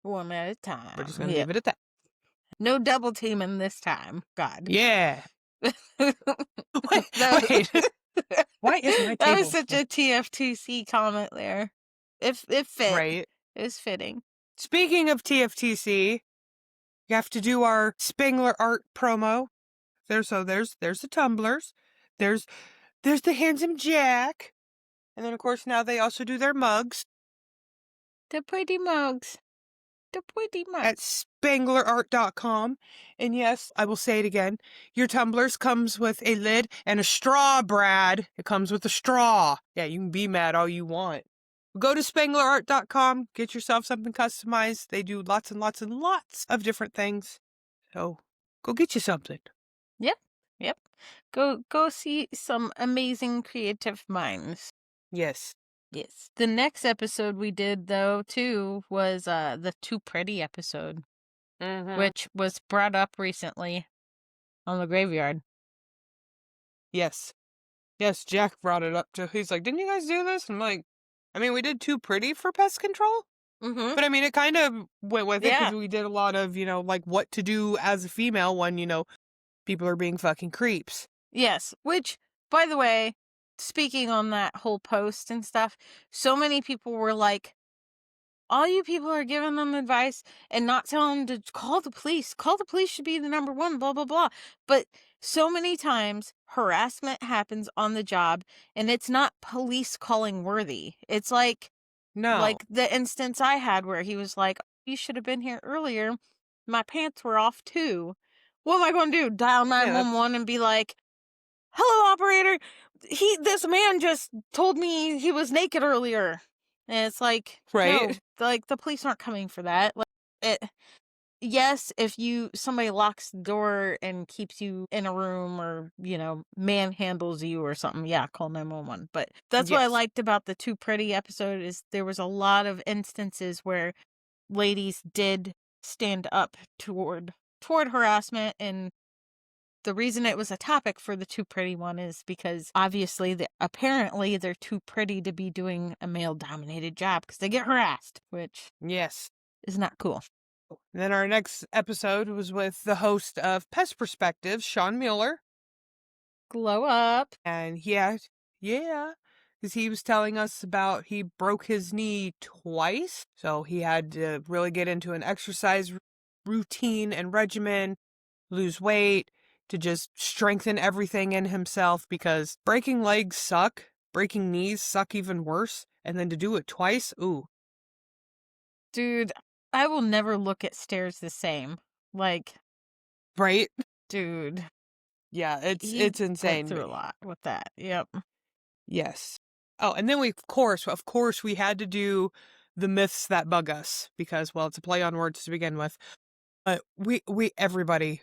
One at a time. We're just going to Yep. leave it at that. No double teaming this time. God. Yeah. That Wait. Why is my that was table such a TFTC comment there. It fit. right? It was fitting. Speaking of TFTC, you have to do our Spengler art promo. There's the tumblers. There's There's the Handsome Jack. And then, of course, now they also do their mugs The pretty mugs. The pretty at mugs. spanglerart.com. And yes, I will say it again. Your tumblers comes with a lid and a straw, Brad. It comes with a straw. Yeah, you can be mad all you want. Go to spanglerart.com. Get yourself something customized. They do lots and lots and lots of different things. So go get you something. Yep. Yep. Go see some amazing creative minds. Yes. Yes. The next episode we did though too was the Too Pretty episode, which was brought up recently on the graveyard. Yes. Yes, Jack brought it up too. He's like, didn't you guys do this? I'm like, I mean, we did Too Pretty for pest control. Mm-hmm. But I mean, it kind of went with it Yeah. because we did a lot of, like what to do as a female when, people are being fucking creeps. Yes. Which, by the way, speaking on that whole post and stuff, so many people were like, all you people are giving them advice and not telling them to call the police. Call the police should be the number one, blah, blah, blah. But so many times harassment happens on the job and it's not police calling worthy. It's like No. the instance I had where he was like, you should have been here earlier. My pants were off too. What am I going to do? Dial 911 and be like, hello, operator. This man just told me he was naked earlier. And it's like, Right. no, like the police aren't coming for that. Like, yes, if somebody locks the door and keeps you in a room or, manhandles you or something, yeah, call 911. But that's what I Yes. liked about the Too Pretty episode is there was a lot of instances where ladies did stand up toward harassment, and the reason it was a topic for the Too Pretty one is because obviously apparently they're too pretty to be doing a male dominated job because they get harassed, which Yes. is not cool. And then our next episode was with the host of Pest Perspectives, Sean Mueller. Glow up. And yeah, because he was telling us about he broke his knee twice. So he had to really get into an exercise routine and regimen, lose weight, to just strengthen everything in himself because breaking legs suck, breaking knees suck even worse. And then to do it twice, ooh. Dude, I will never look at stairs the same. Like, Right? dude. Yeah, it's He insane. went through a lot with that. Yep. Yes. Oh, and then of course, we had to do the myths that bug us because, well, it's a play on words to begin with. But everybody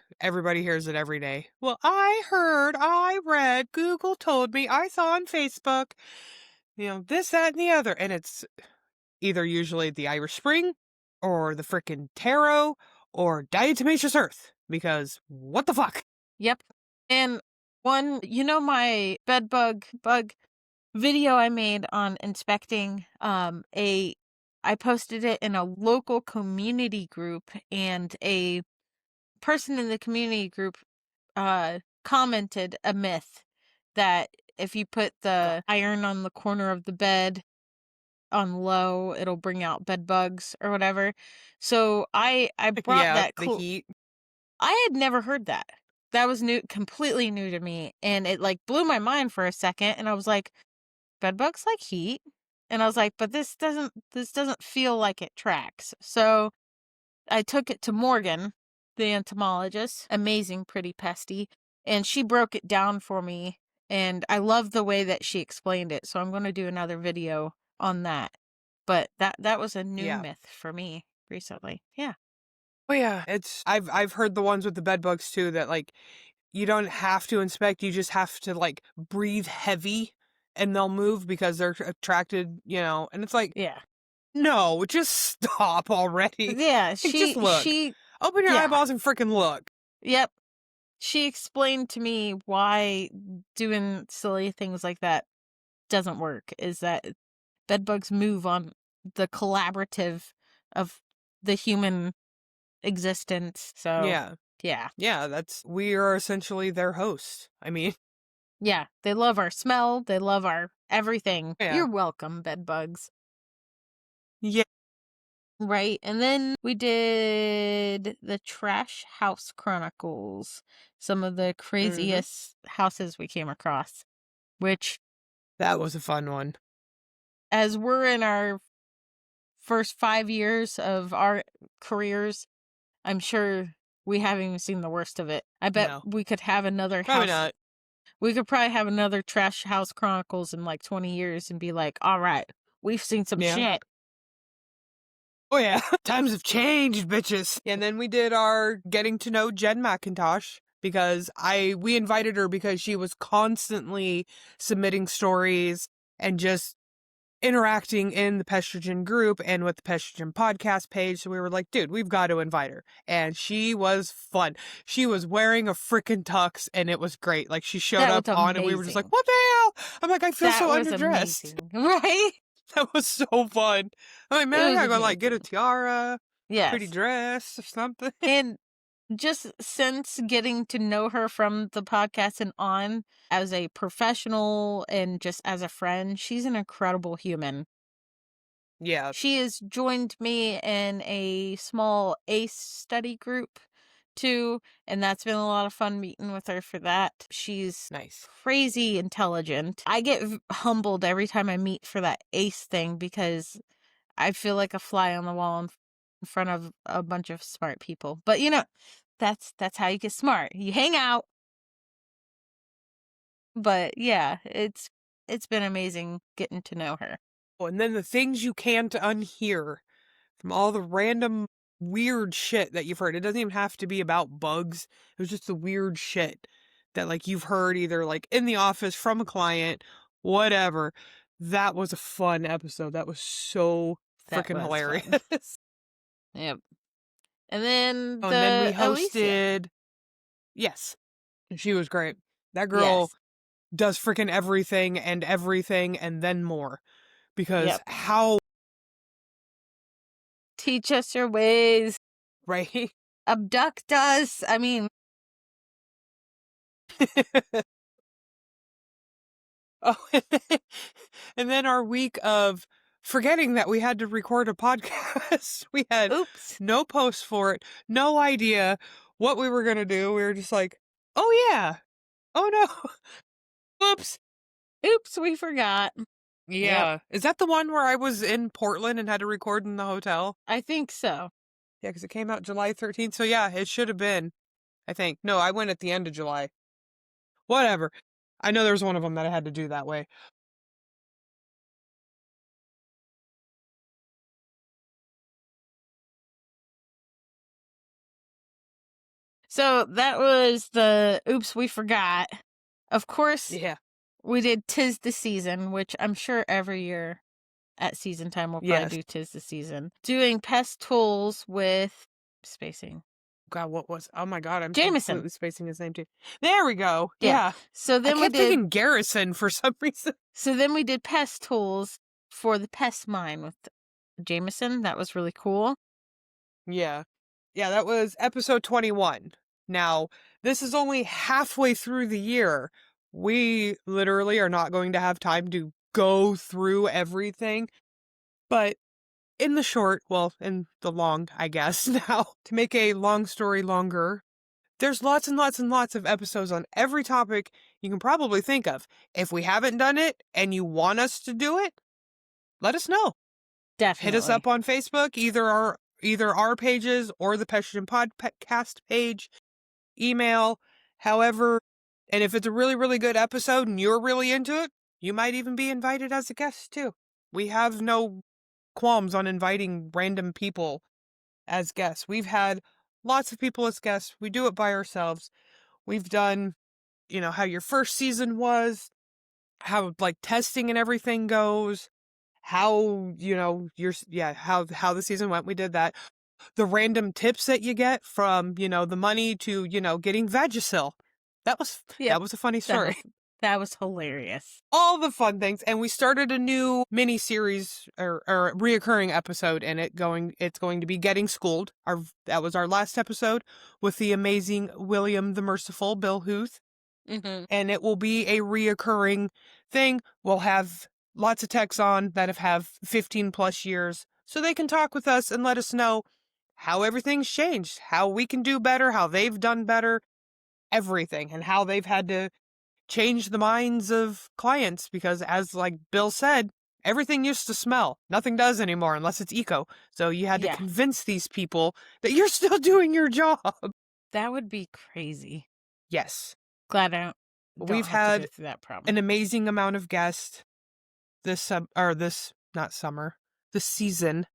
hears it every day. Well, I heard, I read, Google told me, I saw on Facebook, this, that, and the other. And it's either usually the Irish Spring or the frickin' tarot or diatomaceous earth because what the fuck? Yep. And one, my bug video I made on inspecting, I posted it in a local community group, and a person in the community group commented a myth that if you put the iron on the corner of the bed on low, it'll bring out bed bugs or whatever. So I brought that the heat. I had never heard that. That was completely new to me, and it like blew my mind for a second, and I was like, bed bugs like heat? And I was like, but this doesn't feel like it tracks. So I took it to Morgan, the entomologist, amazing, pretty pesty, and she broke it down for me, and I love the way that she explained it. So I'm going to do another video on that. But that was a new myth for me recently. Yeah. Oh yeah, I've heard the ones with the bed bugs too that like you don't have to inspect, you just have to like breathe heavy and they'll move because they're attracted, and it's like, Yeah. no, just stop already. Yeah, Just look. Open your eyeballs and freaking look. Yep. She explained to me why doing silly things like that doesn't work, is that bedbugs move on the collaborative of the human existence. So yeah. We are essentially their host. I mean, yeah, they love our smell, they love our everything. Yeah. You're welcome, bedbugs. Yeah. Right. And then we did the Trash House Chronicles, some of the craziest houses we came across. which, That was a fun one. as we're in our first 5 years of our careers, I'm sure we haven't even seen the worst of it. I bet No. we could have another Probably house. not. We could probably have another Trash House Chronicles in like 20 years and be like, all right, we've seen some Yeah. shit. Oh, yeah. Times have changed, bitches. And then we did our getting to know Jen McIntosh because we invited her because she was constantly submitting stories and just interacting in the Pestrogen group and with the Pestrogen podcast page. So we were like, dude, we've got to invite her. And she was fun. She was wearing a freaking tux and it was great. Like she showed That up was on and we were just like, amazing. what the hell? I'm like, I feel That so was underdressed. amazing. Right? That was so fun. I'm like, man, It I was gotta go like get a amazing. tiara, pretty Yes. dress or something. And just since getting to know her from the podcast and on as a professional and just as a friend, she's an incredible human. Yeah. She has joined me in a small ACE study group too, and that's been a lot of fun meeting with her for that. She's Nice. crazy intelligent. I get humbled every time I meet for that ACE thing because I feel like a fly on the wall in front of a bunch of smart people. But that's how you get smart. You hang out. But yeah, it's been amazing getting to know her. Oh, and then the things you can't unhear from all the random weird shit that you've heard. It doesn't even have to be about bugs. It was just the weird shit that like you've heard either like in the office from a client, whatever. That was a fun episode. That was so That freaking was hilarious. fun. Yep. And then Oh, and then we Alicia. hosted. Yes. She was great. That girl Yes. does freaking everything and then more. Because Yep. how Teach us your ways. right? Abduct us. I mean, Oh, and then our week of forgetting that we had to record a podcast. We had oops. no post for it, no idea what we were going to do. We were just like, oh, yeah. Oh, no. Oops. Oops, we forgot. Yeah. Is that the one where I was in Portland and had to record in the hotel? I think so. Yeah, because it came out July 13th. So, yeah, it should have been, I think. No, I went at the end of July. Whatever. I know there was one of them that I had to do that way. So that was the oops, we forgot. Of course, Yeah. we did 'Tis the Season, which I'm sure every year at season time we'll probably Yes. do 'Tis the Season. Doing Pest Tools with spacing. God, what was? Oh my God, I'm Jameson. completely spacing his name too. There we go. Yeah. Yeah. So then I we kept did. thinking Garrison for some reason. So then we did Pest Tools for the Pest Mine with Jameson. That was really cool. Yeah. Yeah, that was episode 21. Now, this is only halfway through the year. We literally are not going to have time to go through everything. But in the short, well, in the long, I guess, now, to make a long story longer, there's lots and lots and lots of episodes on every topic you can probably think of. If we haven't done it and you want us to do it, let us know. Definitely. Hit us up on Facebook, either our pages or the Pestrogen podcast page, email, however. And if it's a really, really good episode and you're really into it, you might even be invited as a guest too. We have no qualms on inviting random people as guests. We've had lots of people as guests. We do it by ourselves. We've done, how your first season was, how like testing and everything goes, how, how the season went. We did that. The random tips that you get from, the money to, getting Vagisil. That was a funny story. That was hilarious. All the fun things. And we started a new mini series or reoccurring episode in it it's going to be Getting Schooled. That was our last episode with the amazing William the Merciful, Bill Huth. Mm-hmm. And it will be a reoccurring thing. We'll have lots of techs on that have 15 plus years so they can talk with us and let us know how everything's changed, how we can do better, how they've done better, everything, and how they've had to change the minds of clients because, as like Bill said, everything used to smell. Nothing does anymore unless it's eco. So you had to Yeah. convince these people that you're still doing your job. That would be crazy. Yes. Glad I don't We've have to had go through that problem. an amazing amount of guests this not summer, this season.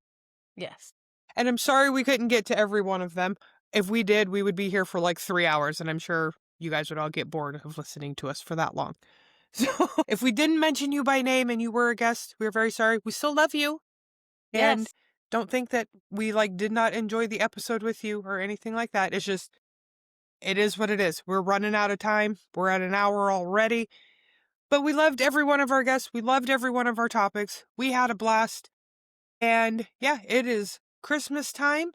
Yes. And I'm sorry we couldn't get to every one of them. If we did, we would be here for like 3 hours, and I'm sure you guys would all get bored of listening to us for that long. So if we didn't mention you by name and you were a guest, we're very sorry. We still love you. And Yes. don't think that we like did not enjoy the episode with you or anything like that. It's just, it is what it is. We're running out of time. We're at an hour already. But we loved every one of our guests. We loved every one of our topics. We had a blast. And yeah, it is Christmas time.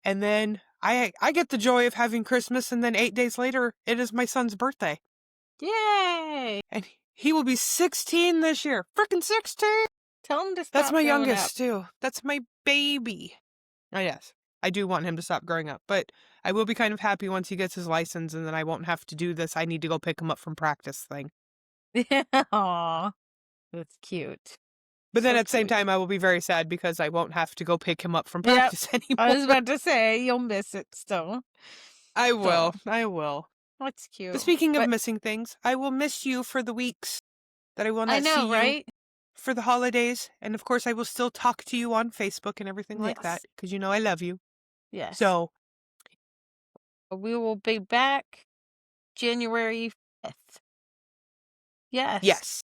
And then I get the joy of having Christmas. And then 8 days later, it is my son's birthday. Yay! And he will be 16 this year. Frickin' 16! Tell him to stop. That's my growing youngest, up. too. That's my baby. Oh, yes. I do want him to stop growing up. But I will be kind of happy once he gets his license, and then I won't have to do this I need to go pick him up from practice thing. Aw, that's cute. But then So at the same cute. time, I will be very sad because I won't have to go pick him up from Yep. practice anymore. I was about to say you'll miss it still. I will. I will. That's cute. But speaking of But- missing things, I will miss you for the weeks that I will not I know, see you right? for the holidays. And of course, I will still talk to you on Facebook and everything like that Yes. because you know I love you. Yes. So we will be back January 5th. Yes. yes.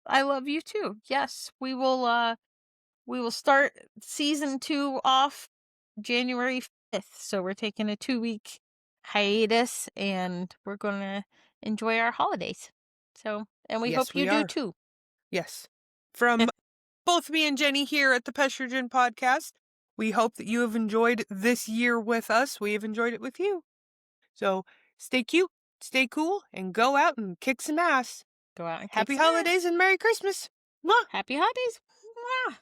I love you too. Yes. We will start season 2 off January 5th. So we're taking a 2-week hiatus and we're going to enjoy our holidays. So, and we Yes, hope you we do are. too. Yes. From both me and Jenny here at the Pestrogen Podcast, we hope that you have enjoyed this year with us. We have enjoyed it with you. So stay cute, stay cool, and go out and kick some ass. Go out and Happy kick some ass. holidays and Merry Christmas. Mwah! Happy holidays. Mwah.